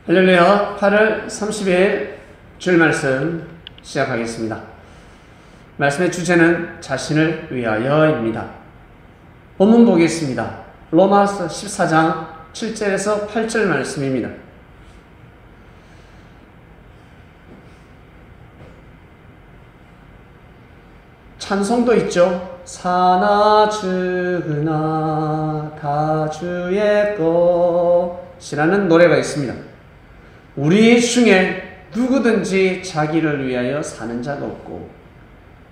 할렐루야. 8월 30일 주일 말씀 시작하겠습니다. 말씀의 주제는 자신을 위하여입니다. 본문 보겠습니다. 로마서 14장 7절에서 8절 말씀입니다. 찬송도 있죠. 사나 죽으나 다 주의 것이라는 노래가 있습니다. 우리 중에 누구든지 자기를 위하여 사는 자도 없고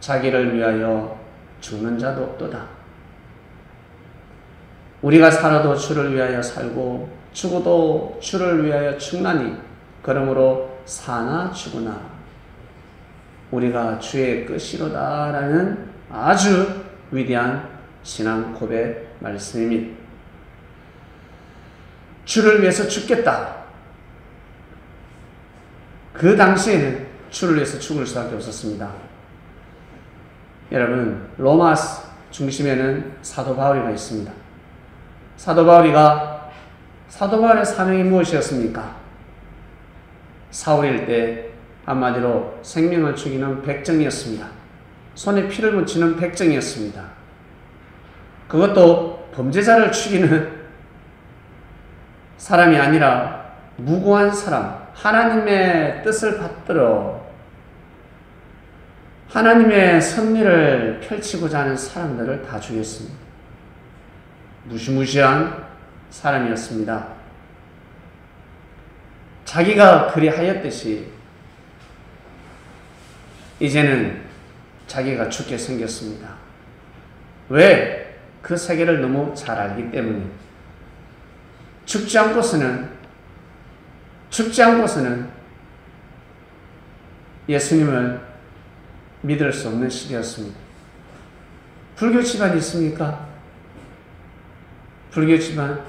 자기를 위하여 죽는 자도 없도다. 우리가 살아도 주를 위하여 살고 죽어도 주를 위하여 죽나니 그러므로 사나 죽으나 우리가 주의 끝이로다 라는 아주 위대한 신앙 고백 말씀입니다. 주를 위해서 죽겠다. 그 당시에는 주를 위해서 죽을 수밖에 없었습니다. 여러분, 로마 중심에는 사도 바울이가 있습니다. 사도 바울의 사명이 무엇이었습니까? 사울일 때 한마디로 생명을 죽이는 백정이었습니다. 손에 피를 묻히는 백정이었습니다. 그것도 범죄자를 죽이는 사람이 아니라 무고한 사람, 하나님의 뜻을 받들어 하나님의 섭리를 펼치고자 하는 사람들을 다 죽였습니다. 무시무시한 사람이었습니다. 자기가 그리하였듯이 이제는 자기가 죽게 생겼습니다. 왜? 그 세계를 너무 잘 알기 때문에. 죽지 않고서는 예수님을 믿을 수 없는 시대였습니다. 불교 집안이 있습니까? 불교 집안?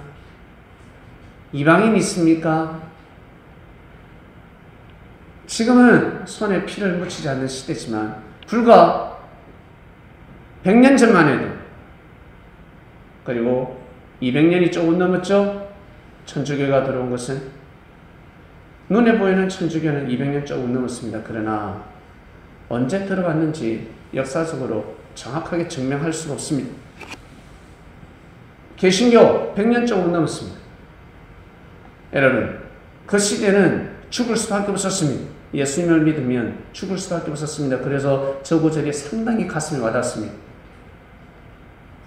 이방인이 있습니까? 지금은 손에 피를 묻히지 않는 시대지만 불과 100년 전만 해도 그리고 200년이 조금 넘었죠? 천주교가 들어온 것은 눈에 보이는 천주교는 200년 조금 넘었습니다. 그러나 언제 들어갔는지 역사적으로 정확하게 증명할 수가 없습니다. 개신교 100년 조금 넘었습니다. 여러분, 그 시대는 죽을 수밖에 없었습니다. 예수님을 믿으면 죽을 수밖에 없었습니다. 그래서 저 구절이 상당히 가슴에 와닿습니다.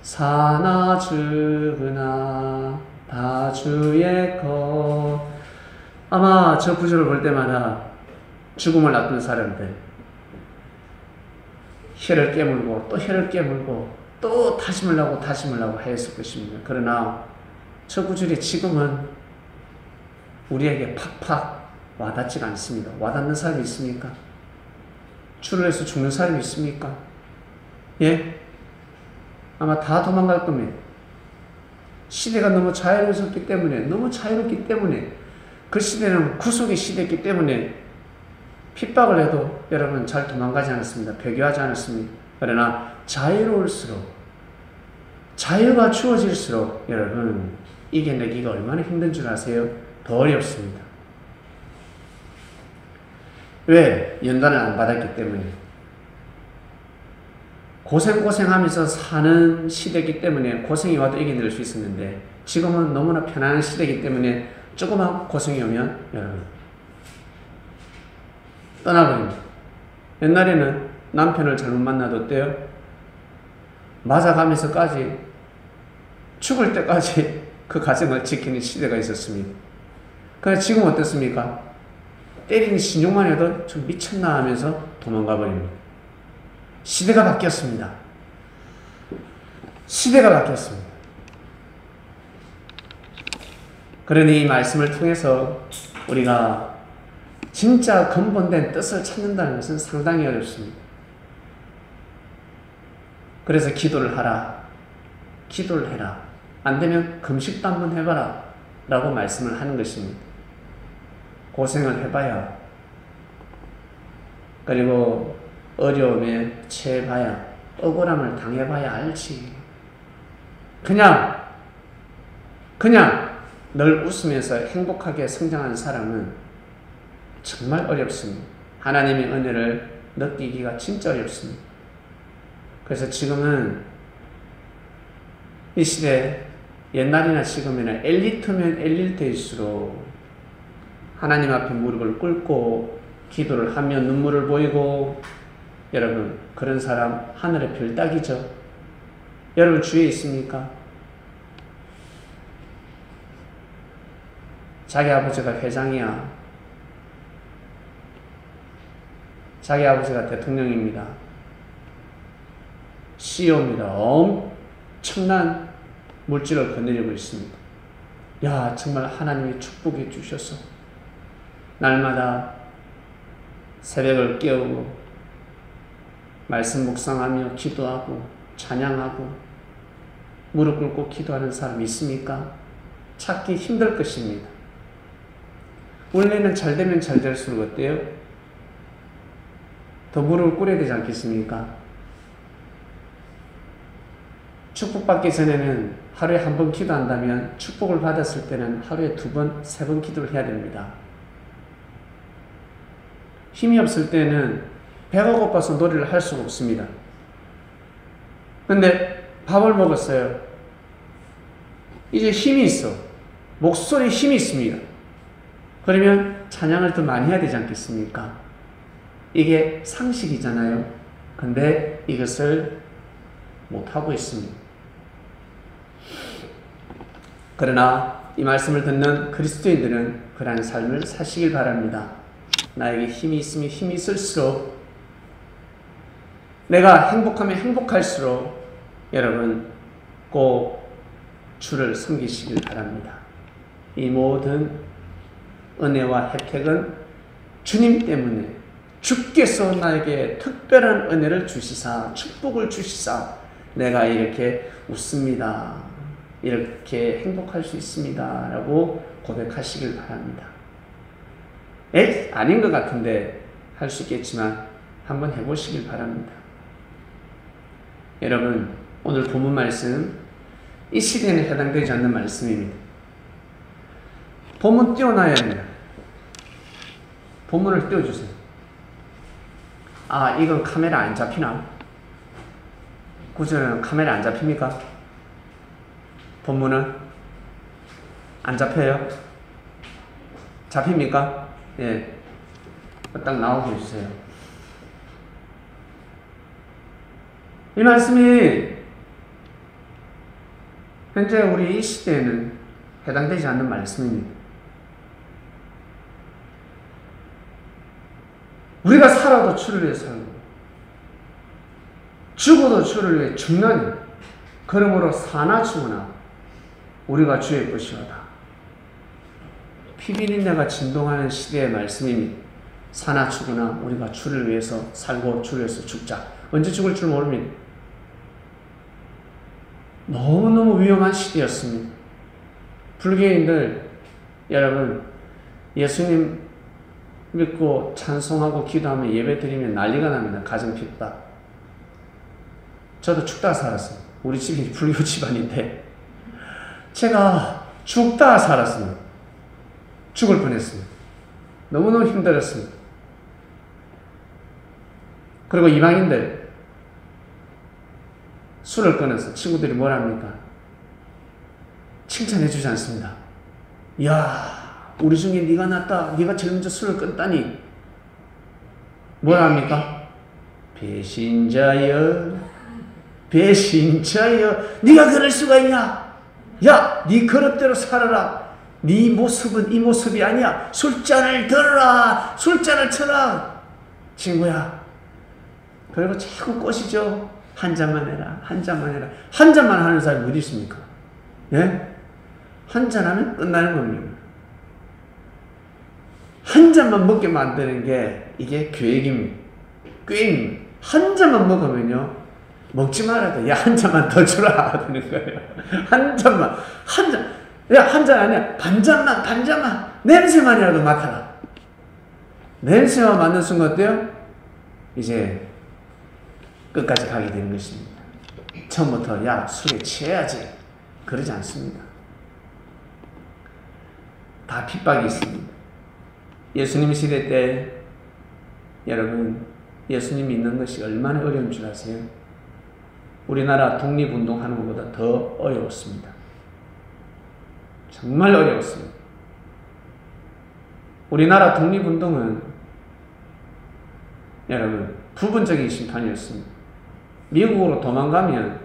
사나 죽으나 다 주의 것. 아마 저 구절을 볼 때마다 죽음을 앞둔 사람들 혀를 깨물고 또 혀를 깨물고 또 다짐을 하고 하였을 것입니다. 그러나 저 구절이 지금은 우리에게 팍팍 와닿지가 않습니다. 와닿는 사람이 있습니까? 주를 위해서 죽는 사람이 있습니까? 예? 아마 다 도망갈 겁니다. 시대가 너무 자유롭기 때문에 그 시대는 구속의 시대이기 때문에 핍박을 해도 여러분 잘 도망가지 않았습니다. 배교하지 않았습니다. 그러나 자유로울수록 자유가 주어질수록 여러분 이겨내기가 얼마나 힘든 줄 아세요? 더 어렵습니다. 왜? 연단을 안 받았기 때문에. 고생하면서 사는 시대이기 때문에 고생이 와도 이겨낼 수 있었는데 지금은 너무나 편안한 시대이기 때문에 조그만 고생이 오면 여러분 떠나버립니다. 옛날에는 남편을 잘못 만나도 어때요? 맞아가면서까지 죽을 때까지 그 가정을 지키는 시대가 있었습니다. 그런데 지금 어떻습니까? 때리는 신용만 해도 좀 미쳤나 하면서 도망가 버립니다. 시대가 바뀌었습니다. 그러니 이 말씀을 통해서 우리가 진짜 근본된 뜻을 찾는다는 것은 상당히 어렵습니다. 그래서 기도를 해라. 안 되면 금식도 한번 해봐라. 라고 말씀을 하는 것입니다. 고생을 해봐야, 그리고 어려움에 처해봐야, 억울함을 당해봐야 알지. 그냥 늘 웃으면서 행복하게 성장하는 사람은 정말 어렵습니다. 하나님의 은혜를 느끼기가 진짜 어렵습니다. 그래서 지금은 이 시대, 옛날이나 지금이나 엘리트면 엘리트일수록 하나님 앞에 무릎을 꿇고 기도를 하며 눈물을 보이고, 여러분 그런 사람 하늘의 별 따기죠. 여러분 주위에 있습니까? 자기 아버지가 회장이야. 자기 아버지가 대통령입니다. CEO입니다. 엄청난 물질을 거느리고 있습니다. 야, 정말 하나님이 축복해 주셔서 날마다 새벽을 깨우고 말씀 묵상하며 기도하고 찬양하고 무릎 꿇고 기도하는 사람이 있습니까? 찾기 힘들 것입니다. 원래는 잘 되면 잘 될수록 어때요? 더 무릎을 꿇어야 되지 않겠습니까? 축복받기 전에는 하루에 한 번 기도한다면 축복을 받았을 때는 하루에 2번, 3번 기도를 해야 됩니다. 힘이 없을 때는 배가 고파서 놀이를 할 수가 없습니다. 근데 밥을 먹었어요. 이제 힘이 있어. 목소리에 힘이 있습니다. 그러면 찬양을 더 많이 해야 되지 않겠습니까? 이게 상식이잖아요. 근데 이것을 못하고 있습니다. 그러나 이 말씀을 듣는 그리스도인들은 그러한 삶을 사시길 바랍니다. 나에게 힘이 있으면 힘이 있을수록, 내가 행복하면 행복할수록 여러분 꼭 주를 섬기시길 바랍니다. 이 모든 은혜와 혜택은 주님 때문에, 주께서 나에게 특별한 은혜를 주시사, 축복을 주시사 내가 이렇게 웃습니다, 이렇게 행복할 수 있습니다 라고 고백하시길 바랍니다. 아닌 것 같은데 할 수 있겠지만 한번 해보시길 바랍니다. 여러분, 오늘 본문 말씀 이 시대에는 해당되지 않는 말씀입니다. 본문 띄워놔야 합니다. 본문을 띄워주세요. 아, 이건 카메라 안 잡히나? 구절은 카메라 안 잡힙니까? 본문은 안 잡혀요? 잡힙니까? 예, 딱 나오게 해주세요. 이 말씀이 현재 우리 이 시대에는 해당되지 않는 말씀입니다. 우리가 살아도 주를 위해 살고 죽어도 주를 위해 죽나니 그러므로 사나 죽으나 우리가 주의 것이오다. 피비린내가 진동하는 시대의 말씀입니다. 사나 죽으나 우리가 주를 위해서 살고 주를 위해서 죽자. 언제 죽을 줄 모릅니다. 너무너무 위험한 시대였습니다. 불교인들 여러분, 예수님 믿고 찬송하고 기도하면 예배 드리면 난리가 납니다. 가정 핍박. 저도 죽다 살았어요. 우리 집이 불교 집안인데 제가 죽다 살았습니다. 죽을 뻔했습니다. 너무너무 힘들었습니다. 그리고 이방인들 술을 끊어서 친구들이 뭘 합니까? 칭찬해 주지 않습니다. 이야, 우리 중에 네가 낫다. 네가 제일 먼저 술을 끊다니. 뭐라 합니까? 배신자여, 배신자여, 네가 그럴 수가 있냐? 야, 네 그릇대로 살아라. 네 모습은 이 모습이 아니야. 술잔을 들어라. 술잔을 쳐라. 친구야. 그리고 자꾸 꼬시죠. 한 잔만 해라. 한 잔만 해라. 한 잔만 하는 사람이 어디 있습니까? 예? 한 잔 하면 끝나는 겁니다. 한 잔만 먹게 만드는 게 이게 계획입니다. 꾀입니다. 한 잔만 먹으면요, 먹지 말아도 야, 한 잔만 더 주라 하는 거예요. 한 잔만, 한 잔, 야, 한 잔 아니야. 반잔만, 반잔만, 냄새만이라도 맡아라. 냄새만 맡는 순간 어때요? 이제 끝까지 가게 되는 것입니다. 처음부터 야, 술에 취해야지. 그러지 않습니다. 다 핍박이 있습니다. 예수님 시대 때 여러분 예수님 믿는 것이 얼마나 어려운 줄 아세요? 우리나라 독립운동하는 것보다 더 어려웠습니다. 정말 어려웠습니다. 우리나라 독립운동은 여러분 부분적인 심판이었습니다. 미국으로 도망가면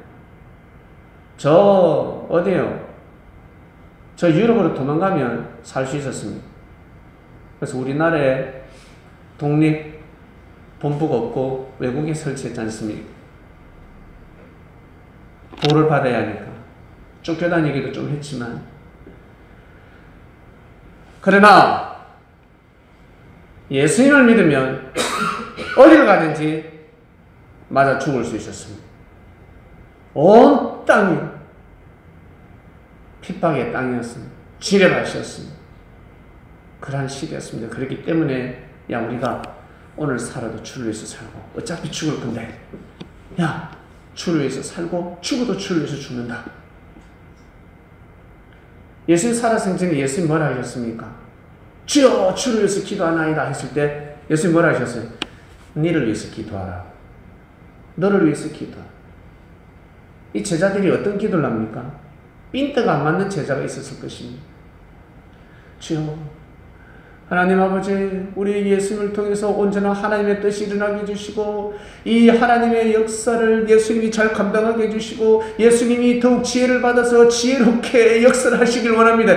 어디요? 저 유럽으로 도망가면 살 수 있었습니다. 그래서 우리나라에 독립 본부가 없고 외국에 설치했지 않습니까? 보호를 받아야 하니까 쫓겨다니기도 좀 했지만, 그러나 예수님을 믿으면 어디를 가든지 맞아 죽을 수 있었습니다. 온 땅이 핍박의 땅이었습니다. 지뢰밭이었습니다. 그러한 시대였습니다. 그렇기 때문에 우리가 오늘 살아도 주를 위해서 살고, 어차피 죽을 건데 주를 위해서 살고 죽어도 주를 위해서 죽는다. 예수님 살아생전에 예수님 뭐라 하셨습니까? 주여 주를 위해서 기도하나이다 했을 때 예수님 뭐라 하셨어요? 너를 위해서 기도하라. 너를 위해서 기도하라. 이 제자들이 어떤 기도를 합니까? 핀트가 안 맞는 제자가 있었을 것입니다. 주여 하나님 아버지, 우리 예수님을 통해서 온전한 하나님의 뜻이 일어나게 해주시고, 이 하나님의 역사를 예수님이 잘 감당하게 해주시고, 예수님이 더욱 지혜를 받아서 지혜롭게 역사를 하시길 원합니다.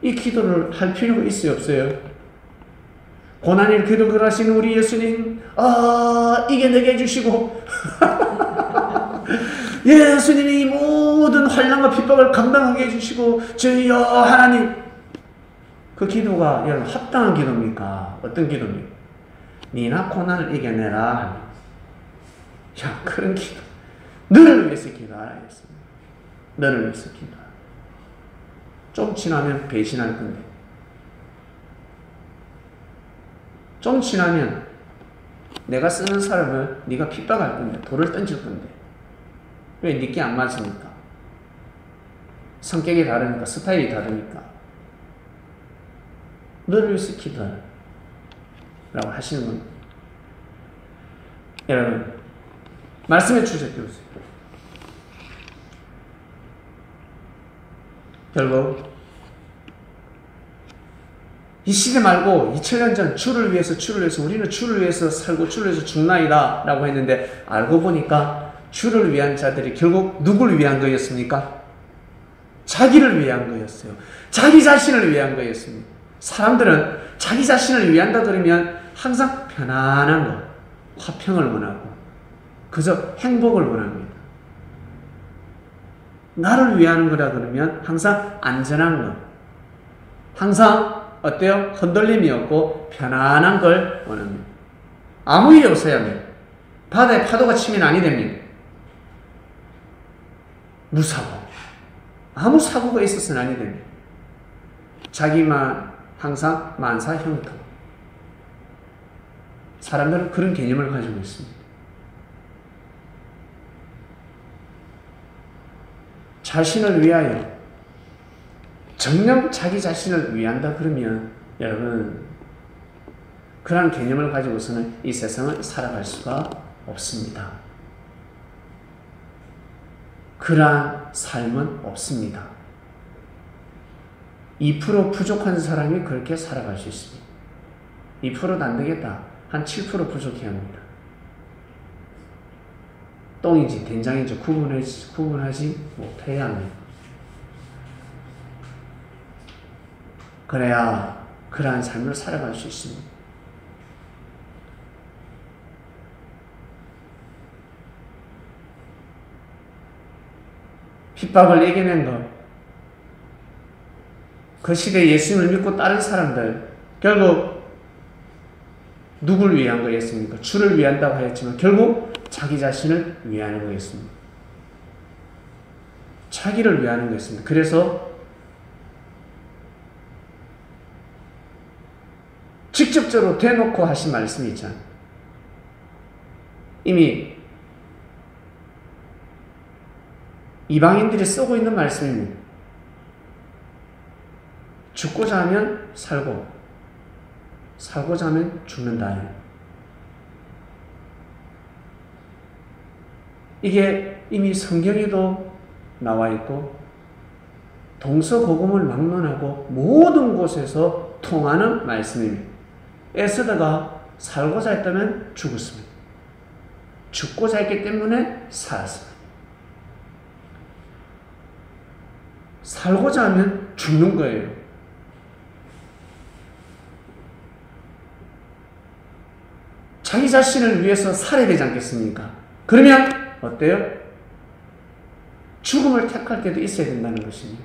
이 기도를 할 필요가 있어요, 없어요? 고난의 기도를 하시는 우리 예수님, 이겨내게 해주시고 예수님이 모든 환난과 핍박을 감당하게 해주시고, 주여 하나님, 그 기도가 여러분 합당한 기도입니까? 어떤 기도입니까? 니나 고난을 이겨내라. 그런 기도. 너를 위해서 기도하라 했습니다. 너를 위해서 기도하라. 좀 지나면 배신할 건데, 좀 지나면 내가 쓰는 사람을 네가 핍박할 건데, 돌을 던질 건데, 왜 니께 안 맞습니까? 성격이 다르니까, 스타일이 다르니까. 너를 위해서 기도하라 라고 하시는 겁니다. 여러분, 말씀에 주저되었어요. 결국 이 시대 말고 2000년 전 주를 위해서 우리는 주를 위해서 살고 주를 위해서 죽나이다 라고 했는데, 알고 보니까 주를 위한 자들이 결국 누구를 위한 거였습니까? 자기를 위한 거였어요. 자기 자신을 위한 거였습니다. 사람들은 자기 자신을 위한다 그러면 항상 편안한 것, 화평을 원하고 그저 행복을 원합니다. 나를 위하는 거라 그러면 항상 안전한 것, 항상 어때요? 흔들림이 없고 편안한 걸 원합니다. 아무 일이 없어야 합니다. 바다에 파도가 치면 아니 됩니다. 무사고, 아무 사고가 있어서는 아니 됩니다. 자기만 항상 만사형통. 사람들은 그런 개념을 가지고 있습니다. 자신을 위하여, 정녕 자기 자신을 위한다 그러면 여러분, 그런 개념을 가지고서는 이 세상을 살아갈 수가 없습니다. 그러한 삶은 없습니다. 2% 부족한 사람이 그렇게 살아갈 수 있습니다. 2%도 안 되겠다. 한 7% 부족해야 합니다. 똥인지 된장인지 구분하지 못해야 합니다. 그래야 그러한 삶을 살아갈 수 있습니다. 핍박을 이겨낸 것, 그 시대에 예수님을 믿고 따른 사람들, 결국 누굴 위한 거였습니까? 주를 위한다고 하였지만 결국 자기 자신을 위하는 거였습니다. 자기를 위하는 거였습니다. 그래서 직접적으로 대놓고 하신 말씀이 있잖아요. 이미 이방인들이 쓰고 있는 말씀입니다. 죽고자 하면 살고, 살고자 하면 죽는다. 이게 이미 성경에도 나와 있고 동서고금을 막론하고 모든 곳에서 통하는 말씀입니다. 에스더가 살고자 했다면 죽었습니다. 죽고자 했기 때문에 살았습니다. 살고자 하면 죽는 거예요. 자기 자신을 위해서 살아야 되지 않겠습니까? 그러면 어때요? 죽음을 택할 때도 있어야 된다는 것입니다.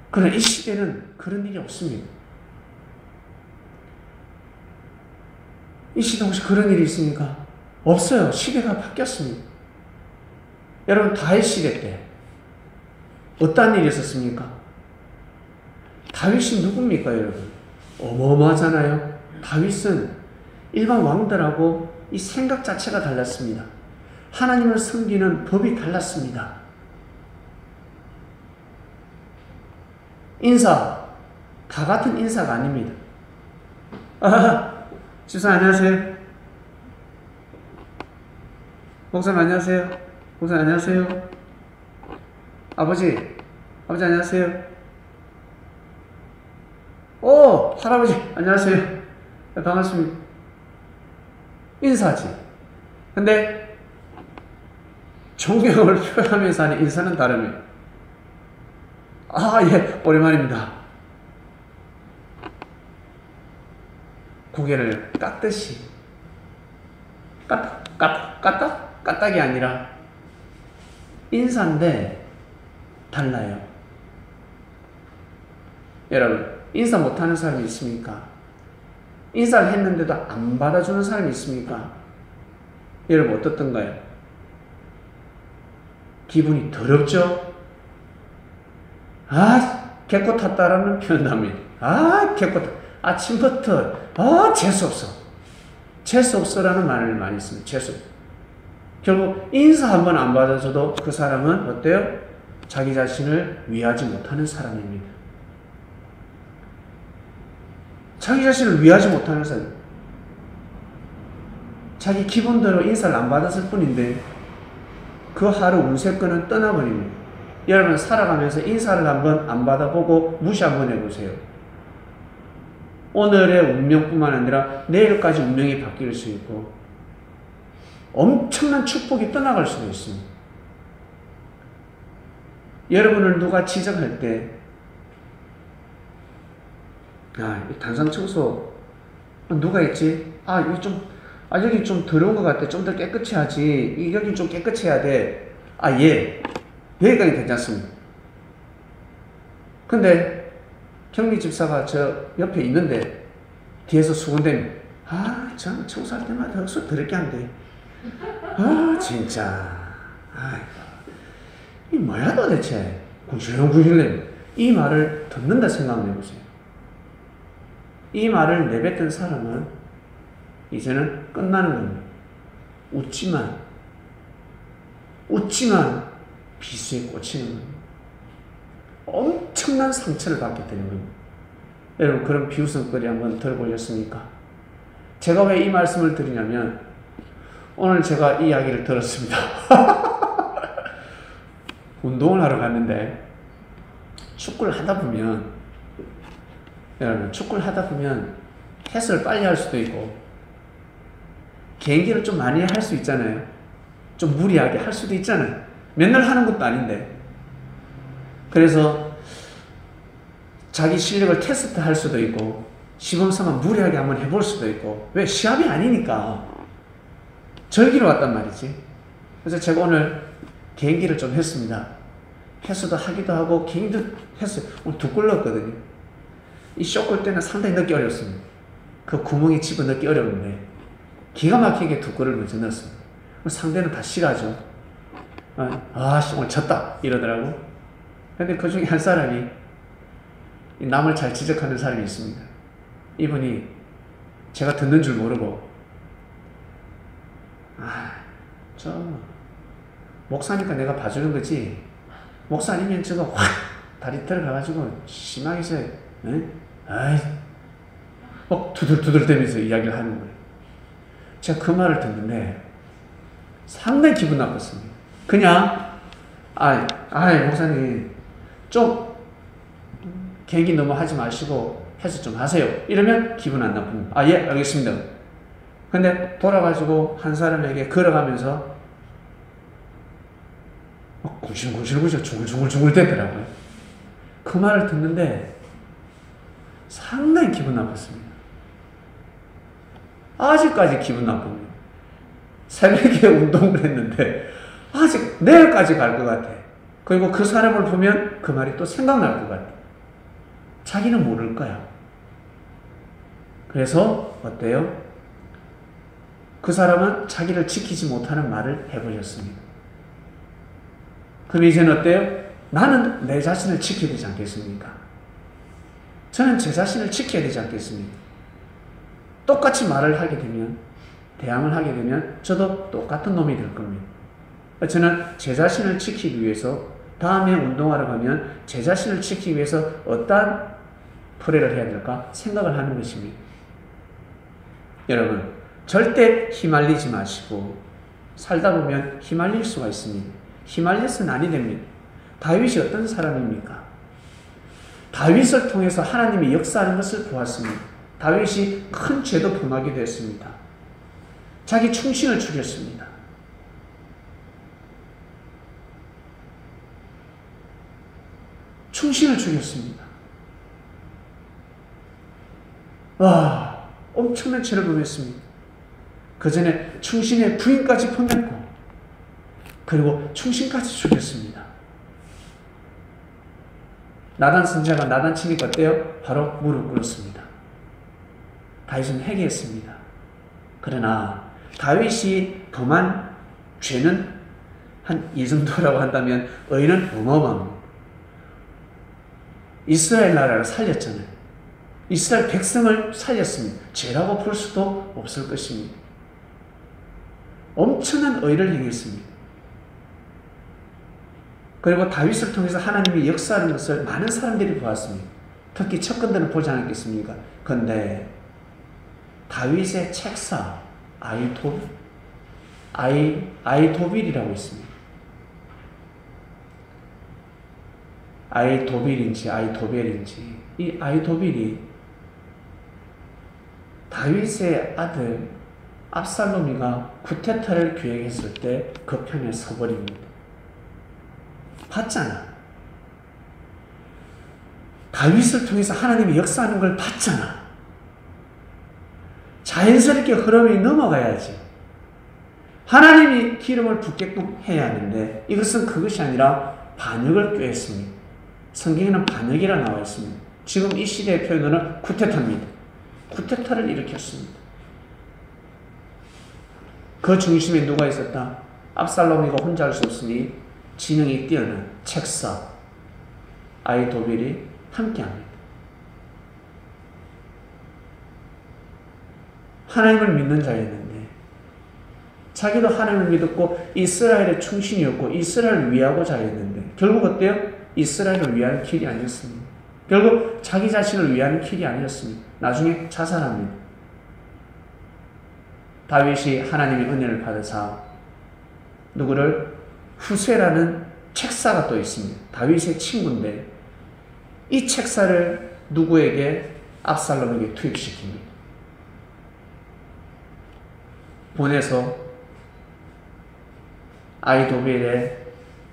그러나 이 시대는 그런 일이 없습니다. 이 시대 혹시 그런 일이 있습니까? 없어요. 시대가 바뀌었습니다. 여러분, 다윗 시대 때 어떤 일이 있었습니까? 다윗이 누굽니까, 여러분? 어마어마하잖아요. 다윗은 일반 왕들하고 이 생각 자체가 달랐습니다. 하나님을 섬기는 법이 달랐습니다. 인사, 다 같은 인사가 아닙니다. 집사님 안녕하세요. 목사님 안녕하세요. 목사님 안녕하세요. 아버지 안녕하세요. 오, 할아버지 안녕하세요. 네, 반갑습니다. 인사지. 근데 존경을 표현하면서 하는 인사는 다릅니다. 예, 오랜만입니다. 고개를 깎듯이 까딱이 아니라 인사인데 달라요. 여러분, 인사 못하는 사람이 있습니까? 인사를 했는데도 안 받아주는 사람이 있습니까? 여러분, 어떻던가요? 기분이 더럽죠? 개코 탔다라는 표현도 합니다. 개코 탔다. 아침부터, 재수없어. 재수없어라는 말을 많이 씁니다. 재수없어. 결국 인사 한번 안 받아줘도 그 사람은 어때요? 자기 자신을 위하지 못하는 사람입니다. 자기 자신을 위하지 못하는 사람. 자기 기분대로 인사를 안 받았을 뿐인데 그 하루 운세권은 떠나버립니다. 여러분, 살아가면서 인사를 한번 안 받아보고 무시 한번 해보세요. 오늘의 운명뿐만 아니라 내일까지 운명이 바뀔 수 있고 엄청난 축복이 떠나갈 수도 있습니다. 여러분을 누가 지적할 때 이 단상 청소 누가 했지? 여기 좀 더러운 것 같아. 좀 더 깨끗이 하지. 여기 좀 깨끗이 해야 돼. 여기까지 괜찮습니다. 근데 경리 집사가 저 옆에 있는데 뒤에서 수군대면 저 청소할 때마다 억수 더럽게 한대. 진짜. 이 뭐야 도대체. 구실렁구실렁. 이 말을 듣는다 생각해보세요. 이 말을 내뱉던 사람은 이제는 끝나는 겁니다. 웃지만 비수에 꽂히는 겁니다. 엄청난 상처를 받게 되는 겁니다. 여러분, 그런 비웃음거리 한번 들어보셨습니까? 제가 왜 이 말씀을 드리냐면 오늘 제가 이 이야기를 들었습니다. 운동을 하러 갔는데 축구를 하다 보면 헬스를 빨리 할 수도 있고 개인기를 좀 많이 할 수 있잖아요. 좀 무리하게 할 수도 있잖아요. 맨날 하는 것도 아닌데. 그래서 자기 실력을 테스트 할 수도 있고 시범삼아 무리하게 한번 해볼 수도 있고. 왜? 시합이 아니니까. 절기로 왔단 말이지. 그래서 제가 오늘 개인기를 좀 했습니다. 헬스도 하기도 하고 개인기도 했어요. 오늘 2골 넣었거든요. 이 숏골 때는 상당히 넣기 어렵습니다. 그 구멍에 집어넣기 어려운데 기가 막히게 2골을 먼저 넣었습니다. 상대는 다 싫어하죠. 오늘 졌다 이러더라고. 근데 그 중에 한 사람이 남을 잘 지적하는 사람이 있습니다. 이분이 제가 듣는 줄 모르고 목사니까 내가 봐주는 거지 목사 아니면 저거 확 다리 들어가가지고 심하게 해서 아이 막 두들두들대면서 이야기를 하는 거예요. 제가 그 말을 듣는데 상당히 기분 나빴습니다. 그냥 목사님 좀 개인기 너무 하지 마시고 해서 좀 하세요. 이러면 기분 안 나쁩니다. 예, 알겠습니다. 근데 돌아가지고 한 사람에게 걸어가면서 막 굴실굴실굴실 중글중글 대더라고요. 그 말을 듣는데 상당히 기분 나빴습니다. 아직까지 기분 나쁩니다. 새벽에 운동을 했는데 아직 내일까지 갈 것 같아. 그리고 그 사람을 보면 그 말이 또 생각날 것 같아. 자기는 모를 거야. 그래서 어때요? 그 사람은 자기를 지키지 못하는 말을 해버렸습니다. 그럼 이제는 어때요? 나는 내 자신을 지켜야 되지 않겠습니까? 저는 제 자신을 지켜야 되지 않겠습니까? 똑같이 말을 하게 되면, 대항을 하게 되면 저도 똑같은 놈이 될 겁니다. 저는 제 자신을 지키기 위해서 다음에 운동하러 가면 제 자신을 지키기 위해서 어떠한 플레이를 해야 될까 생각을 하는 것입니다. 여러분, 절대 휘말리지 마시고 살다 보면 휘말릴 수가 있습니다. 휘말려서는 아니 됩니다. 다윗이 어떤 사람입니까? 다윗을 통해서 하나님이 역사하는 것을 보았습니다. 다윗이 큰 죄도 범하게 됐습니다. 자기 충신을 죽였습니다. 충신을 죽였습니다. 와, 엄청난 죄를 범했습니다. 그 전에 충신의 부인까지 범했고, 그리고 충신까지 죽였습니다. 나단 선지자가 나단 치니까 어때요? 바로 무릎 꿇었습니다. 다윗은 회개했습니다. 그러나 다윗이 범한 죄는 한 이 정도라고 한다면 의는 어마어마합니다. 이스라엘 나라를 살렸잖아요. 이스라엘 백성을 살렸습니다. 죄라고 볼 수도 없을 것입니다. 엄청난 의를 행했습니다. 그리고 다윗을 통해서 하나님이 역사하는 것을 많은 사람들이 보았습니다. 특히 척근들은 보지 않았겠습니까? 그런데 다윗의 책사 아이도빌이라고 있습니다. 아이도빌인지 아이도벨인지, 이 아이도빌이 다윗의 아들 압살롬이가 쿠데타를 기획했을 때 그 편에 서버립니다. 봤잖아. 다윗을 통해서 하나님이 역사하는 걸 봤잖아. 자연스럽게 흐름이 넘어가야지. 하나님이 기름을 붓게끔 해야 하는데 이것은 그것이 아니라 반역을 꾀했습니다. 성경에는 반역이라 나와 있습니다. 지금 이 시대의 표현으로는 쿠데타입니다. 쿠데타를 일으켰습니다. 그 중심에 누가 있었다? 압살롬이가 혼자 할 수 없으니 지능이 뛰어난 책사 아이도빌이 함께합니다. 하나님을 믿는 자였는데 자기도 하나님을 믿었고 이스라엘의 충신이었고 이스라엘을 위하고자 했는데 결국 어때요? 이스라엘을 위한 길이 아니었습니다. 결국 자기 자신을 위한 길이 아니었습니다. 나중에 자살합니다. 다윗이 하나님의 은혜를 받으사 누구를? 후세라는 책사가 또 있습니다. 다윗의 친구인데 이 책사를 누구에게? 압살롬에게 투입시킵니다. 보내서 아이도벨의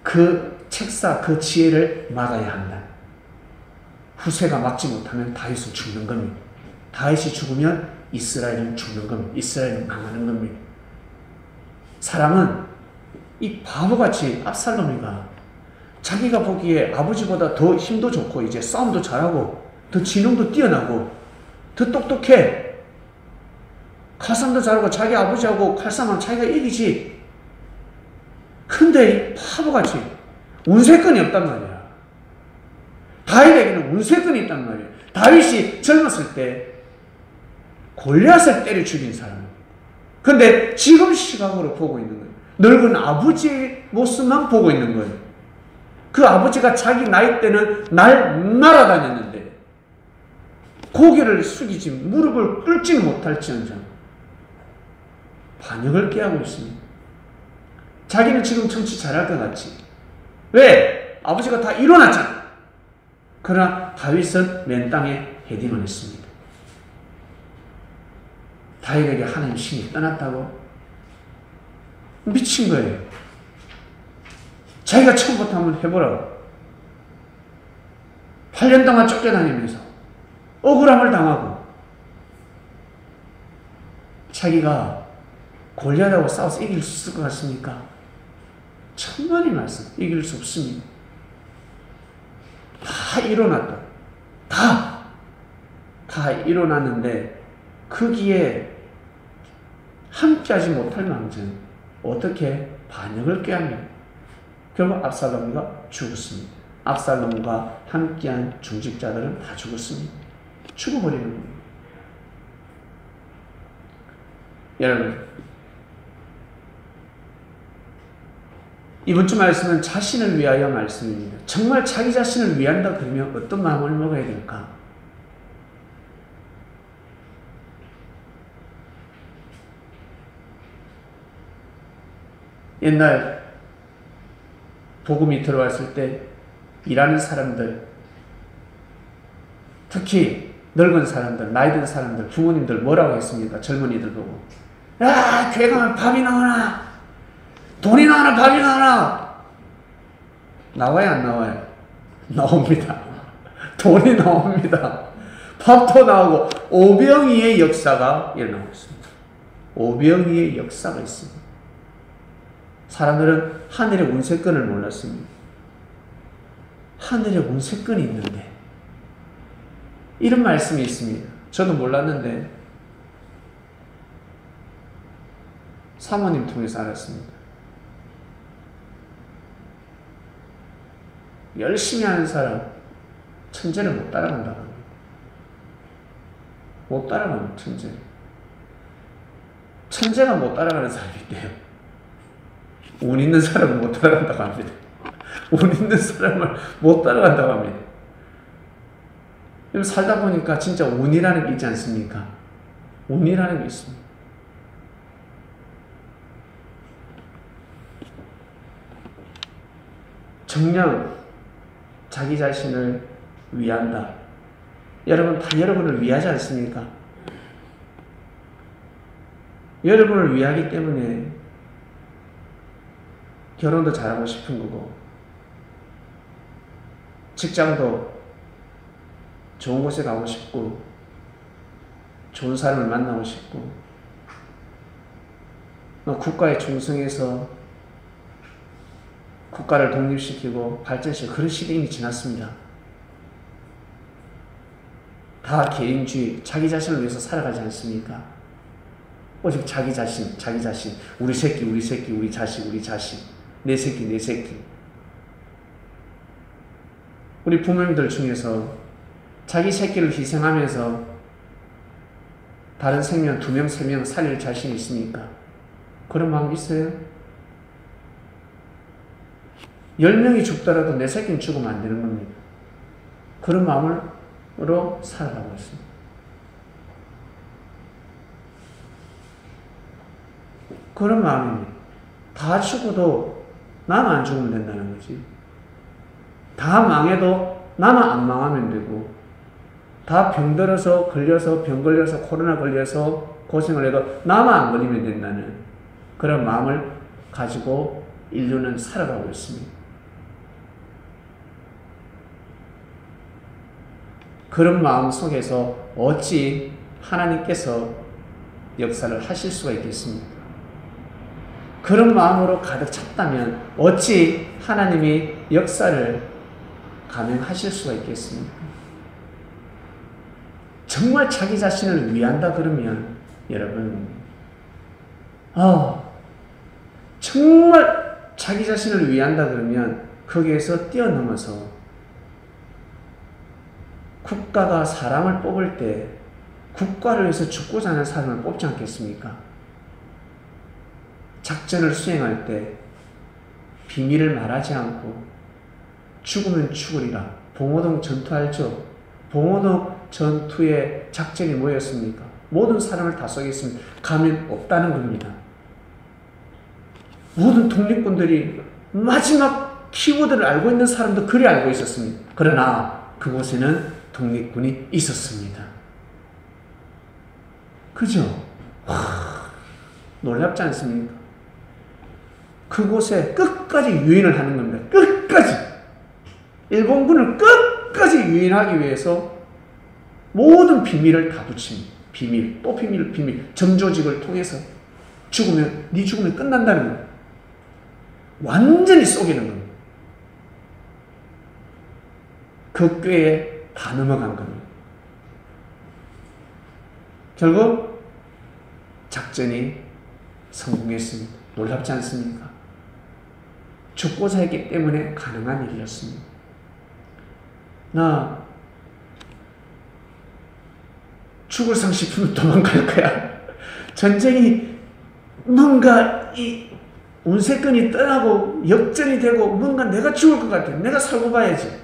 그 책사, 그 지혜를 막아야 한다. 후세가 막지 못하면 다윗은 죽는 겁니다. 다윗이 죽으면 이스라엘은 죽는 겁니다. 이스라엘은 망하는 겁니다. 사람은 이 바보같이 압살롬이가 자기가 보기에 아버지보다 더 힘도 좋고 이제 싸움도 잘하고 더 지능도 뛰어나고 더 똑똑해. 칼싸움도 잘하고 자기 아버지하고 칼싸움하면 자기가 이기지. 근데 이 바보같이 운세권이 없단 말이야. 다윗에게는 운세권이 있단 말이야. 다윗이 젊었을 때 골리앗을 때려 죽인 사람입니다. 근데 지금 시각으로 보고 있는 거예요. 늙은 아버지의 모습만 보고 있는 거예요. 그 아버지가 자기 나이 때는 날아다녔는데 고개를 숙이지 무릎을 꿇지는 못할지언정 반역을 꾀하고 있습니다. 자기는 지금 정치 잘할 것 같지. 왜? 아버지가 다 일어났잖아. 그러나 다윗은 맨 땅에 헤딩을 했습니다. 다윗에게 하나님 신이 떠났다고? 미친 거예요. 자기가 처음부터 한번 해보라고. 8년 동안 쫓겨다니면서 억울함을 당하고 자기가 골리앗하고 싸워서 이길 수 있을 것 같습니까? 천만의 말씀, 이길 수 없습니다. 다 일어났다. 다 일어났는데 거기에 함께하지 못할 망정 어떻게 반역을 꾀합니다. 결국 압살롬과 죽었습니다. 압살롬과 함께한 중직자들은 다 죽었습니다. 죽어버리는 겁니다. 여러분, 이번 주 말씀은 자신을 위하여 말씀입니다. 정말 자기 자신을 위한다 그러면 어떤 마음을 먹어야 될까? 옛날 복음이 들어왔을 때 일하는 사람들, 특히 늙은 사람들, 나이 든 사람들, 부모님들 뭐라고 했습니까? 젊은이들 보고. 야, 교회 가면 밥이 나오나? 돈이 나오나? 밥이 나오나? 나와요, 안 나와요? 나옵니다. 돈이 나옵니다. 밥도 나오고 오병이의 역사가 일어나고 있습니다. 오병이의 역사가 있습니다. 사람들은 하늘의 운세권을 몰랐습니다. 하늘의 운세권이 있는데 이런 말씀이 있습니다. 저도 몰랐는데 사모님 통해서 알았습니다. 열심히 하는 사람 천재를 못 따라간다고 합니다. 못 따라가는 천재. 천재가 못 따라가는 사람이 있대요. 운 있는 사람은 못 따라간다고 합니다. 운 있는 사람을 못 따라간다고 합니다. 살다 보니까 진짜 운이라는 게 있지 않습니까? 운이라는 게 있습니다. 정녕 자기 자신을 위한다. 여러분 다 여러분을 위하지 않습니까? 여러분을 위하기 때문에 결혼도 잘하고 싶은 거고 직장도 좋은 곳에 가고 싶고 좋은 사람을 만나고 싶고 국가에 충성해서 국가를 독립시키고 발전시키고 그런 시대 이미 지났습니다. 다 개인주의, 자기 자신을 위해서 살아가지 않습니까? 오직 자기 자신, 우리 새끼, 우리 자식, 내 새끼. 우리 부모님들 중에서 자기 새끼를 희생하면서 다른 생명 2명, 3명 살릴 자신이 있습니까? 그런 마음 있어요? 10명이 죽더라도 내 새끼는 죽으면 안 되는 겁니다. 그런 마음으로 살아가고 있습니다. 그런 마음입니다. 다 죽어도 나만 안 죽으면 된다는 거지. 다 망해도 나만 안 망하면 되고 다 병들어서 걸려서 병 걸려서 코로나 걸려서 고생을 해도 나만 안 걸리면 된다는 그런 마음을 가지고 인류는 살아가고 있습니다. 그런 마음 속에서 어찌 하나님께서 역사를 하실 수가 있겠습니까? 그런 마음으로 가득 찼다면 어찌 하나님이 역사를 가능하실 수가 있겠습니까? 정말 자기 자신을 위한다 그러면 여러분 정말 자기 자신을 위한다 그러면 거기에서 뛰어넘어서 국가가 사람을 뽑을 때 국가를 위해서 죽고자 하는 사람을 뽑지 않겠습니까? 작전을 수행할 때 비밀을 말하지 않고 죽으면 죽으리라. 봉오동 전투 알죠? 봉오동 전투에 작전이 뭐였습니까? 모든 사람을 다 쏘겠습니다. 가면 없다는 겁니다. 모든 독립군들이 마지막 키워드를 알고 있는 사람도 그리 알고 있었습니다. 그러나 그곳에는 독립군이 있었습니다. 그죠? 놀랍지 않습니까? 그곳에 끝까지 유인을 하는 겁니다. 끝까지! 일본군을 끝까지 유인하기 위해서 모든 비밀을 다 붙입니다. 비밀, 또 비밀, 정조직을 통해서 죽으면, 네 죽으면 끝난다는 거예요. 완전히 속이는 겁니다. 그 꾀에 다 넘어간 겁니다. 결국 작전이 성공했습니다. 놀랍지 않습니까? 죽고자 했기 때문에 가능한 일이었습니다. 나 죽을 상 싶으면 도망갈 거야. 전쟁이 뭔가 이 운세권이 떠나고 역전이 되고 뭔가 내가 죽을 것 같아. 내가 살고 봐야지.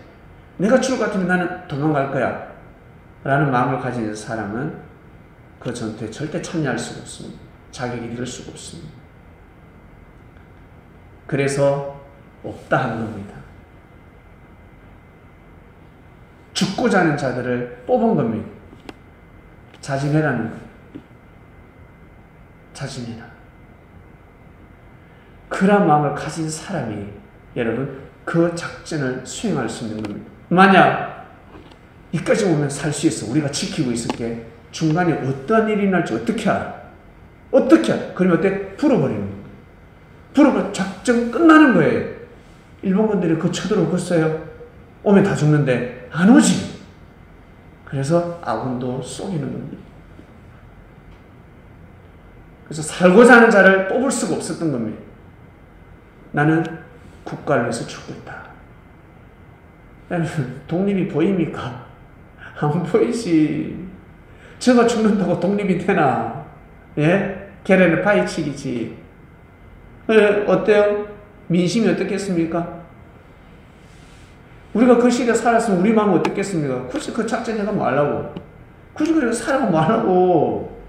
내가 죽을 것 같으면 나는 도망갈 거야. 라는 마음을 가진 사람은 그 전투에 절대 참여할 수가 없습니다. 자격이 될 수가 없습니다. 그래서 없다 한 겁니다. 죽고자 하는 자들을 뽑은 겁니다. 자진해라는 거예요. 자진해라. 그런 마음을 가진 사람이 여러분 그 작전을 수행할 수 있는 겁니다. 만약 이까지 오면 살 수 있어. 우리가 지키고 있을게. 중간에 어떤 일이 날지 어떻게 알아? 어떻게 알아? 그러면 어때? 풀어버리는 거예요. 풀어버려 작전 끝나는 거예요. 일본군들이 그 쳐들어오겠어요? 오면 다 죽는데 안 오지. 그래서 아군도 쏘이는 겁니다. 그래서 살고자 하는 자를 뽑을 수가 없었던 겁니다. 나는 국가를 위해서 죽겠다. 독립이 보입니까? 안 보이지. 저가 죽는다고 독립이 되나? 예? 계란을 파헤치기지. 어때요? 민심이 어떻겠습니까? 우리가 그 시대에 살았으면 우리 마음은 어떻겠습니까? 굳이 그 작전해가 뭐 하려고? 굳이 그렇게 살아가 뭐 하려고?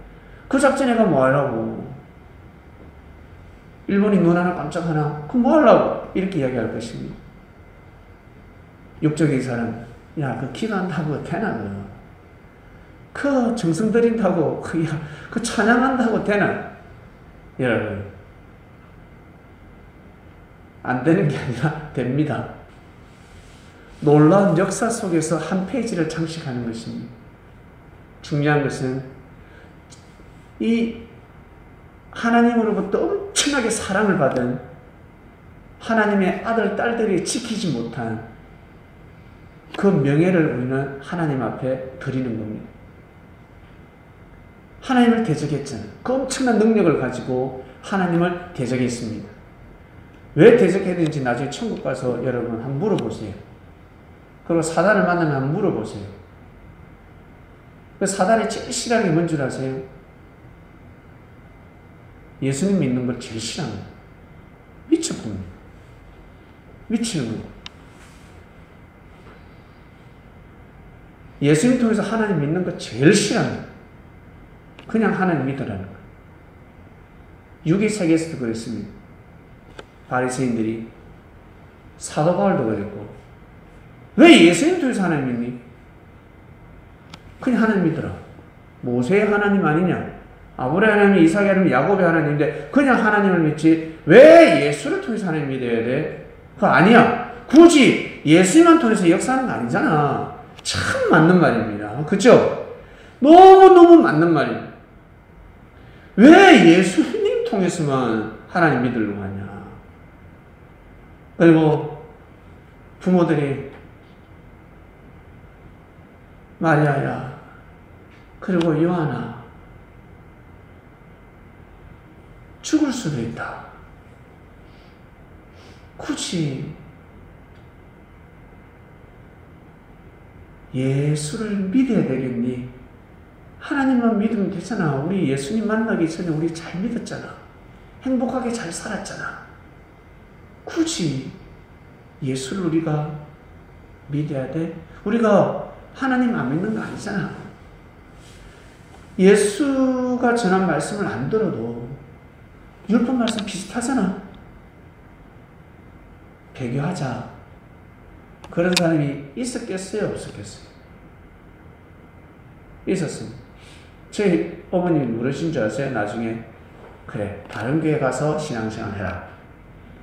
그 작전해가 뭐 하려고? 일본이 눈 하나 깜짝 하나? 그럼 뭐 하려고? 이렇게 이야기할 것입니다. 육적인 사람, 야, 그 기도한다고 되나? 그 정성 들인다고, 그 찬양한다고 되나? 여러분, 안 되는 게 아니라 됩니다. 놀라운 역사 속에서 한 페이지를 장식하는 것입니다. 중요한 것은 이 하나님으로부터 엄청나게 사랑을 받은 하나님의 아들, 딸들이 지키지 못한 그 명예를 우리는 하나님 앞에 드리는 겁니다. 하나님을 대적했잖아요. 그 엄청난 능력을 가지고 하나님을 대적했습니다. 왜 대적했는지 나중에 천국 가서 여러분 한번 물어보세요. 그리고 사단을 만나면 한번 물어보세요. 그 사단이 제일 싫어하는 게 뭔 줄 아세요? 예수님 믿는 걸 제일 싫어합니다. 미쳐봅니다. 미치는 거예요. 예수님 통해서 하나님 믿는 거 제일 싫어합니다. 그냥 하나님 믿으라는 거예요. 유기세계에서도 그랬습니다. 바리새인들이 사도 바울도 그랬고, 왜 예수님 통해서 하나님 믿니? 그냥 하나님 믿어라. 모세의 하나님 아니냐? 아브라함의 하나님, 이삭의 하나님, 야곱의 하나님인데 그냥 하나님을 믿지 왜 예수를 통해서 하나님 믿어야 돼? 그거 아니야. 굳이 예수님만 통해서 역사하는 거 아니잖아. 참 맞는 말입니다. 그죠? 너무너무 맞는 말이에요. 왜 예수님 통해서만 하나님 믿으려고 하냐? 그리고 부모들이 마리아야, 그리고 요한아, 죽을 수도 있다. 굳이 예수를 믿어야 되겠니? 하나님만 믿으면 되잖아. 우리 예수님 만나기 전에 우리 잘 믿었잖아. 행복하게 잘 살았잖아. 굳이 예수를 우리가 믿어야 돼? 우리가 하나님 안 믿는 거 아니잖아. 예수가 전한 말씀을 안 들어도 율법 말씀 비슷하잖아. 배교하자. 그런 사람이 있었겠어요? 없었겠어요? 있었습니다. 저희 어머님이 물으신 줄 아세요? 나중에 그래 다른 교회 가서 신앙생활 해라.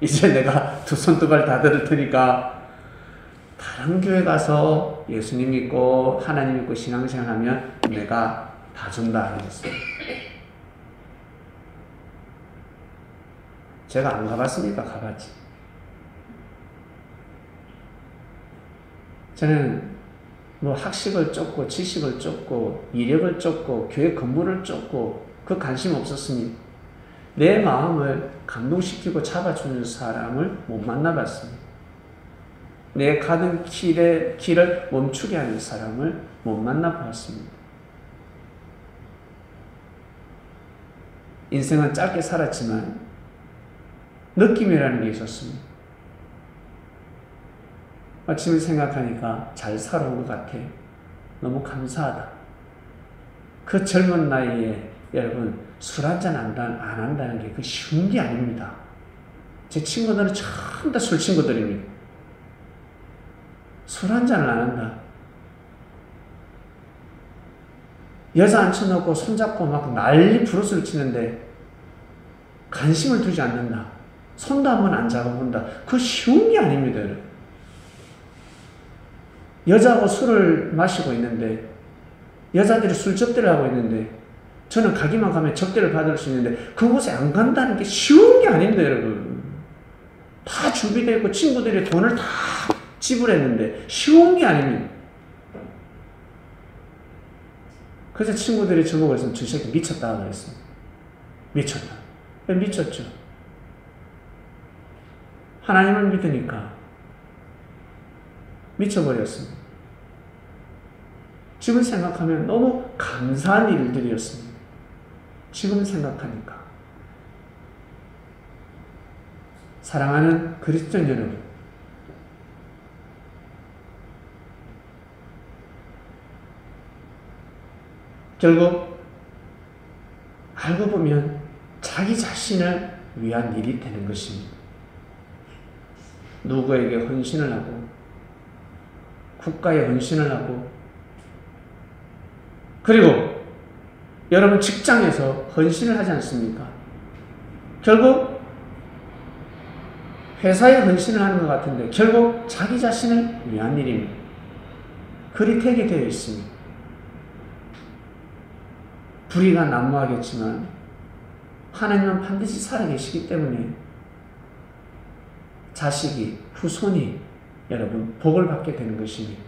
이제 내가 두 손 두 발 다 들을 테니까 다른 교회 가서 예수님 믿고 하나님 믿고 신앙생활 하면 내가 다 준다 그랬어요. 제가 안 가봤습니까? 가봤지. 저는 뭐 학식을 쫓고 지식을 쫓고 이력을 쫓고 교회 건물을 쫓고 그 관심 없었으니 내 마음을 감동시키고 잡아주는 사람을 못 만나봤습니다. 내 가는 길을 멈추게 하는 사람을 못 만나보았습니다. 인생은 짧게 살았지만 느낌이라는 게 있었습니다. 아침을 생각하니까 잘 살아온 것 같아. 너무 감사하다. 그 젊은 나이에 여러분 술 한잔 안 한다는 게 그 쉬운 게 아닙니다. 제 친구들은 전부 다 술 친구들입니다. 술 한잔을 안 한다. 여자 앉혀놓고 손잡고 막 난리 부르스를 치는데 관심을 두지 않는다. 손도 한번 안 잡아본다. 그 쉬운 게 아닙니다. 여러분. 여자하고 술을 마시고 있는데 여자들이 술 접대를 하고 있는데 저는 가기만 가면 접대를 받을 수 있는데 그곳에 안 간다는 게 쉬운 게 아닙니다. 여러분. 다 준비되어 있고 친구들이 돈을 다 지불했는데 쉬운 게 아닙니다. 그래서 친구들이 저보고 그래서 저 새끼 미쳤다 그랬어요. 미쳤다. 왜 미쳤죠? 하나님을 믿으니까 미쳐버렸습니다. 지금 생각하면 너무 감사한 일들이었습니다. 지금 생각하니까. 사랑하는 그리스도인 여러분, 결국 알고 보면 자기 자신을 위한 일이 되는 것입니다. 누구에게 헌신을 하고 국가에 헌신을 하고 그리고 여러분 직장에서 헌신을 하지 않습니까? 결국 회사에 헌신을 하는 것 같은데 결국 자기 자신을 위한 일입니다. 그리 되게 되어 있습니다. 불의가 난무하겠지만 하나님은 반드시 살아계시기 때문에 자식이 후손이 여러분 복을 받게 되는 것입니다.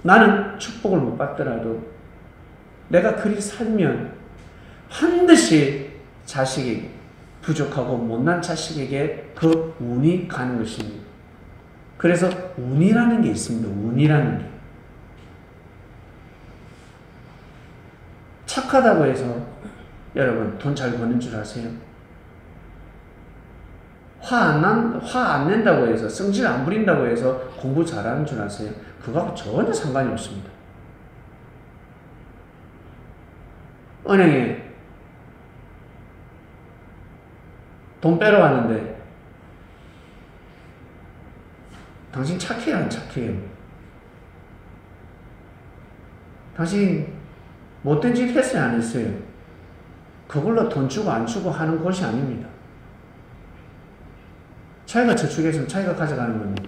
나는 축복을 못 받더라도 내가 그리 살면 반드시 자식이 부족하고 못난 자식에게 그 운이 가는 것입니다. 그래서 운이라는 게 있습니다. 운이라는 게. 착하다고 해서 여러분 돈 잘 버는 줄 아세요? 화 안 낸다고 해서 성질 안 부린다고 해서 공부 잘하는 줄 아세요? 그거하고 전혀 상관이 없습니다. 은행에 돈 빼러 왔는데 당신 착해요 안 착해요? 당신 못된 짓 했어요 안 했어요? 그걸로 돈 주고 안 주고 하는 것이 아닙니다. 자기가 저축했으면 자기가 가져가는 겁니다.